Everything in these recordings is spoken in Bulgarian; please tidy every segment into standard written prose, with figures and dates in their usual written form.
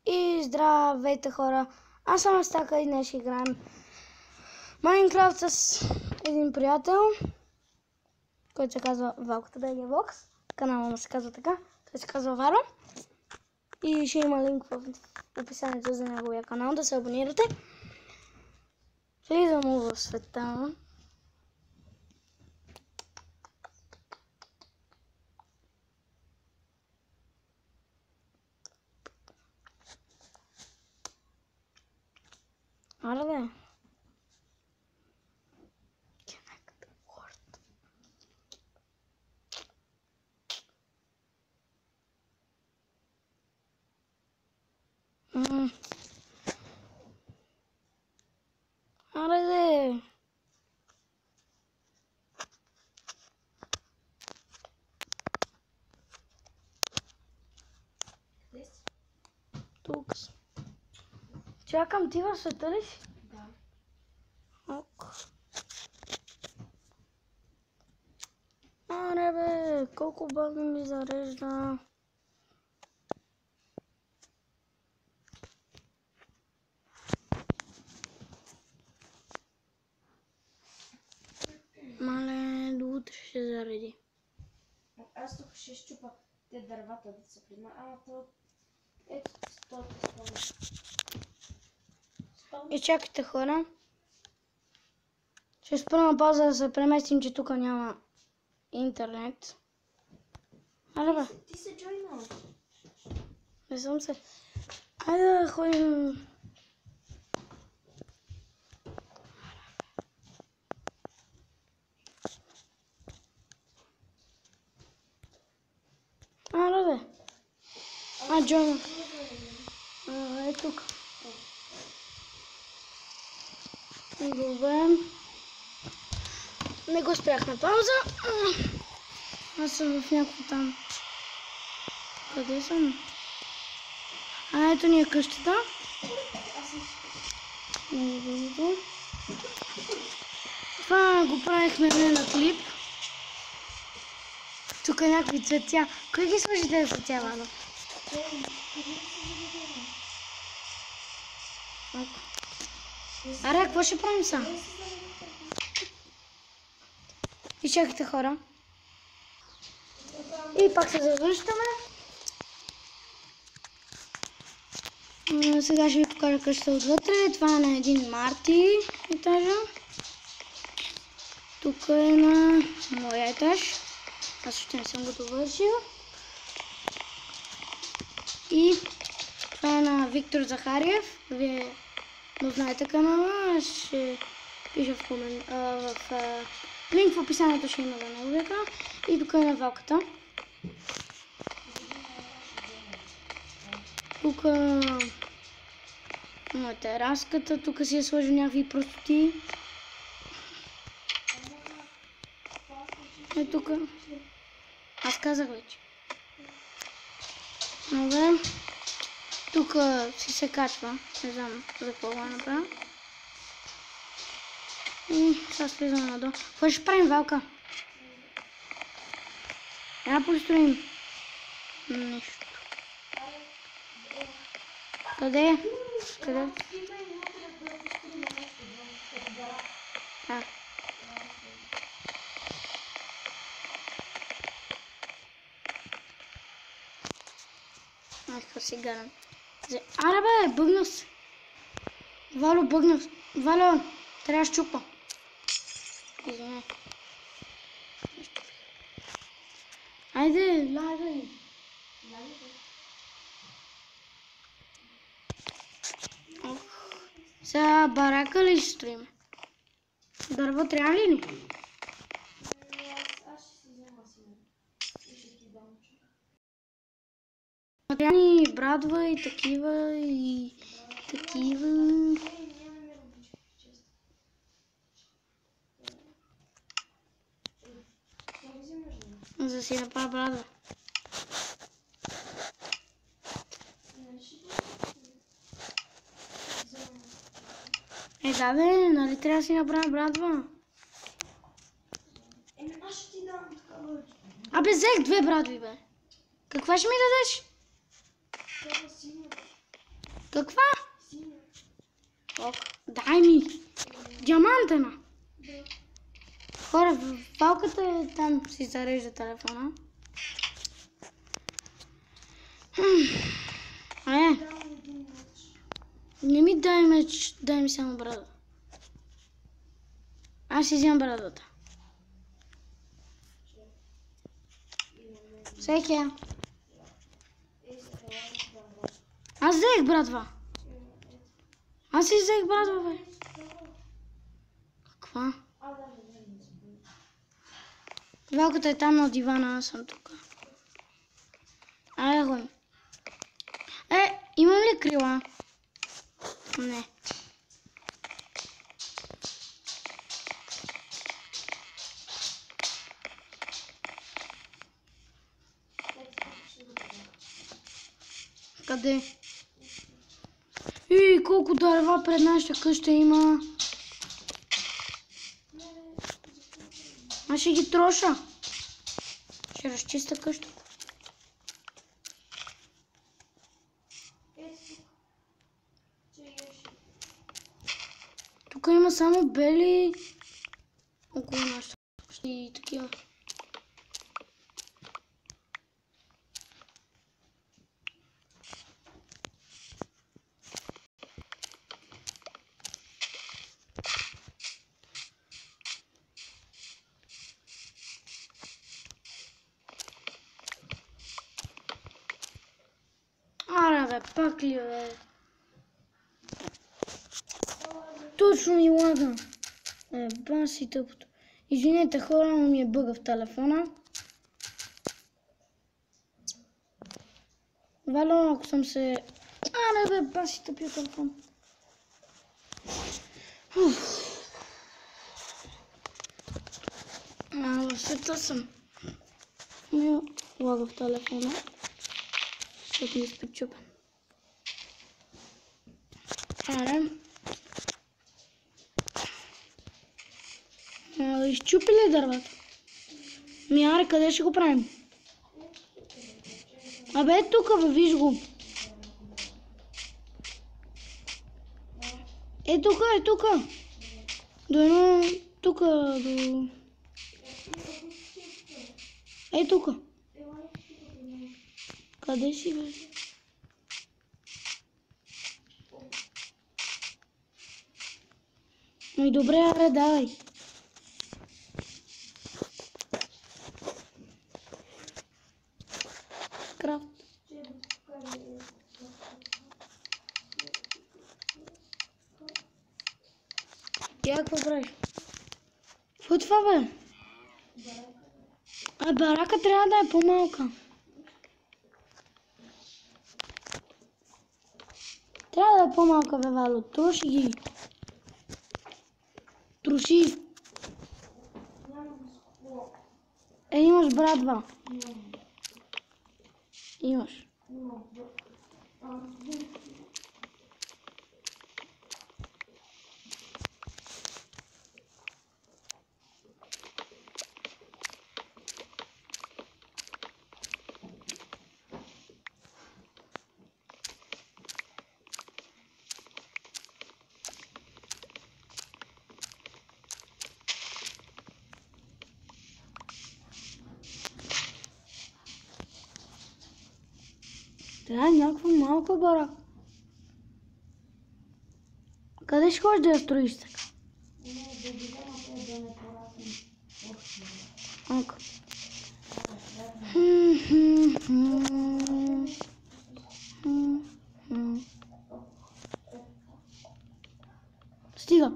И здравейте хора, аз съм Астака и днес ще играем Майнкрафт с един приятел, който се казва Валката BG Vlogs. Канала му се казва така, той се казва Варо. И ще има линк в описанието за неговия канал, да се абонирате. Влизам му в света. Аре, Connect Word. Аре, тук. Чакам, ти в света ли си? Да. Ок. Аре бе, колко бавно ми зарежда. Мале, до утре ще зареди. Аз тук ще щупа те дървата да се призна. То... Ето, това И чакайте хора. Ще спра на пауза да се преместим, че тук няма интернет. Аре бе, Ти се джойнал. не съм се. Айде да ходим. Аре бе. Джойна. Е тук. Добре. Не го спрях на пауза. Аз съм в някакво там. Къде съм? Ето ни е къщата. Това го правихме на клип. Тук е някакви цветя. Кой ги сложи тези цветя, Вано? Аре, какво ще правим са? И чакайте хора. И пак се завръщаме. Сега ще ви покажа къщата отвътре. Това е на един Марти етажа. Тук е на моя етаж. Аз още не съм го довършил. И това е на Виктор Захариев. Вие му знаете канала. Ще пиша в линк в описанието, ще има за неговия канал. И тук е на Валката. Тук е тераската. Тук си е сложил някакви простоти. Е тук. Аз казах вече. Добре. Тук си се качва. Не знам за какво го направя. И сега слизаме надолу. Какво ще правим, Валка? Я построим нещо. Къде? Къде? Какво си гарам? Аре бе, бъгна се. Вало, бъгна се. Вало, трябва да щупа. Извиняй. Айде, лагай. Сега барака ли ще строим? Дърво трябва ли ни? Аз ще си взема сега. И ще ти дам. Трябва ни брадва и такива и такива. Нямаме рубички, често. Какво взимаш? За да си направя брадва. Да бе, нали трябва да си направя брадва? Аз ще ти дам такава. Абе, взех 2 брадви, бе. Каква ще ми дадеш? Това си има. Каква? Ок, дай ми. Диамантена. Хора, палката е там, си зарежда телефона. Не ми дай меч, дай ми само брада. Аз си вземам брадата. Всеки. Аз взех брадва. Аз си взех брадва, бе. Каква? Валката е там на дивана, аз съм тук. Айде го. Имам ли крила? Не. Къде? Колко дърва пред нашата къща има. Аз ще ги троша. Ще разчиста къщата. Тук има само бели около нашата къща и такива. Аре бе, пак ли бе? Точно ми лага. Баси тъпото. Извинете хора, но ми е бъга в телефона. Валено, ако съм се... Аре бе, баси тъпия телефон. В света съм. Ми лага в телефона. Защото ми е спечупен. Аре. Изчупи ли дървата? Аре, къде ще го правим? Абе, е тука, бе, виж го. Е тука. До едно, тука, до... Е тука. Къде си, бе? Ами добре, аре, давай. Крафт. Я какво правиш? Какво е това, бе? Барака трябва да е по-малка. Трябва да е по-малка, бе, Вало. Троши ги. Троши. Имаш брадва. Имаш. Трябва някаква малка барака. Къде ще ходиш да я строиш така? Ока. Стига.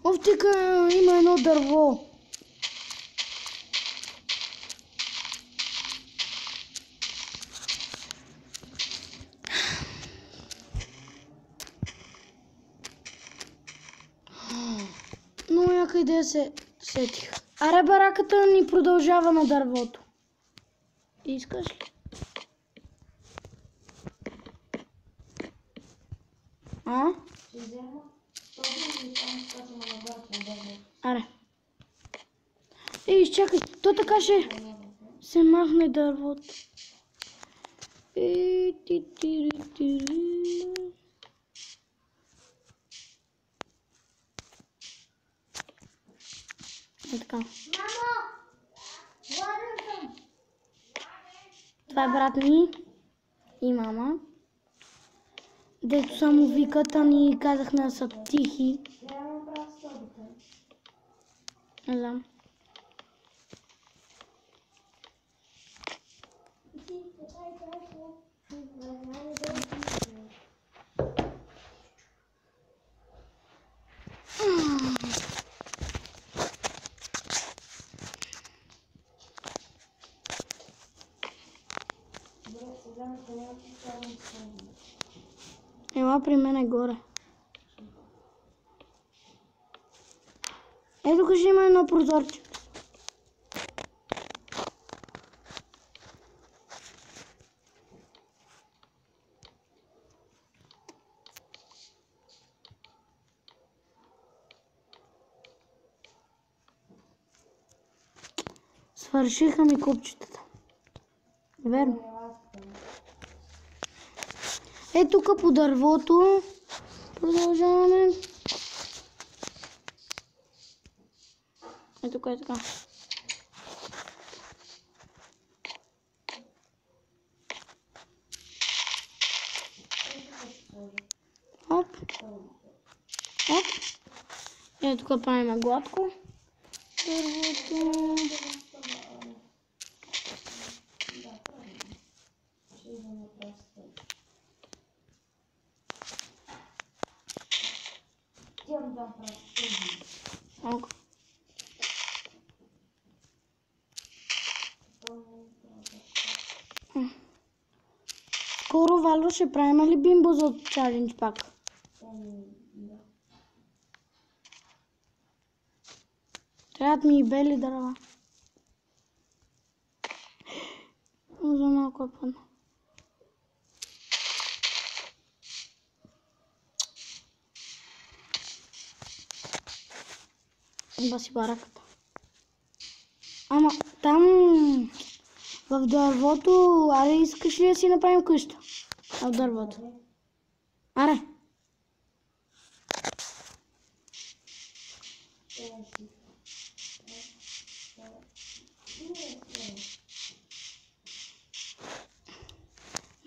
Офтика, има едно дърво. идея се сетих. Аре, бараката ни продължава на дървото. Искаш ли? А? Ще взема този и там скачаме нагоре по дървото. Аре. Ей, изчакай, то така ще се махне дървото. Е така. Това е брат ми и мама. Дето само викат, а ни казахме да са тихи. Трябва да направя столите. Не знам. Добре, сега на къде поставям столите. Ела при мене горе. Ето тук ще има едно прозорче. Свършиха ми купчетата. Верно. Е, тук по дървото продължаваме. Е, тук е така. Оп. Оп. Е, тук правим гладко. Дървото. Ок. Скоро, Вало, ще правим ли бимбо за чалендж пак? Трябват ми и бели дърва. За малко е пъдна. Баси бараката. Ама там в дървото, аре, искаш ли да си направим къща? В дървото. Аре.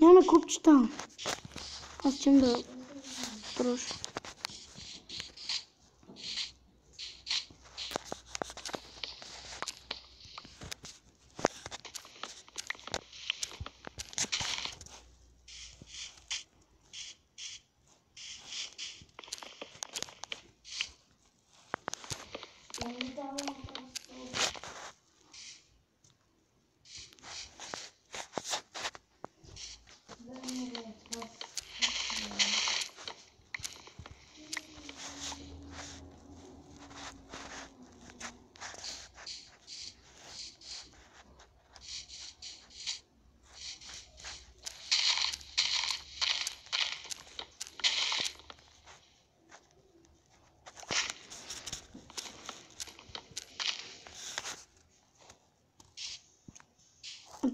Няма купчета. Аз чем да троша.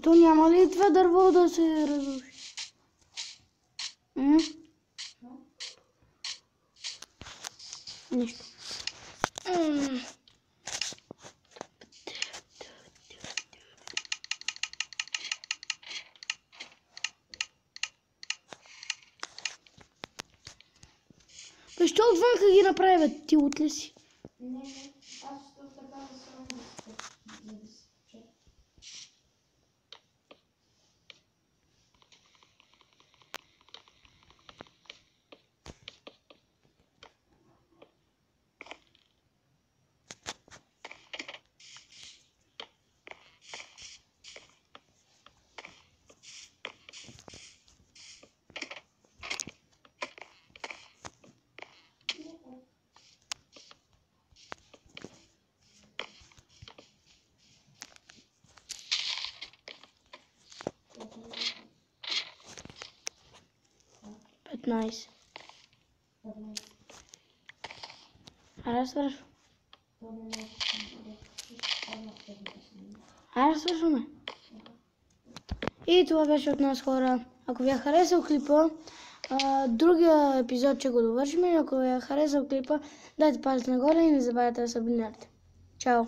То няма ли това дърво да се разруши? Нищо. Защо отвънка ги направят? Ти от ли си? Не, аз тук така да съм да се чуя. 15. Аре свършва. Аре свършваме. И това беше от нас, хора. Ако ви е харесал клипа, другия епизод ще го довършим. И ако ви е харесал клипа, дайте палец нагоре и не забравяйте да се абонирате. Чао!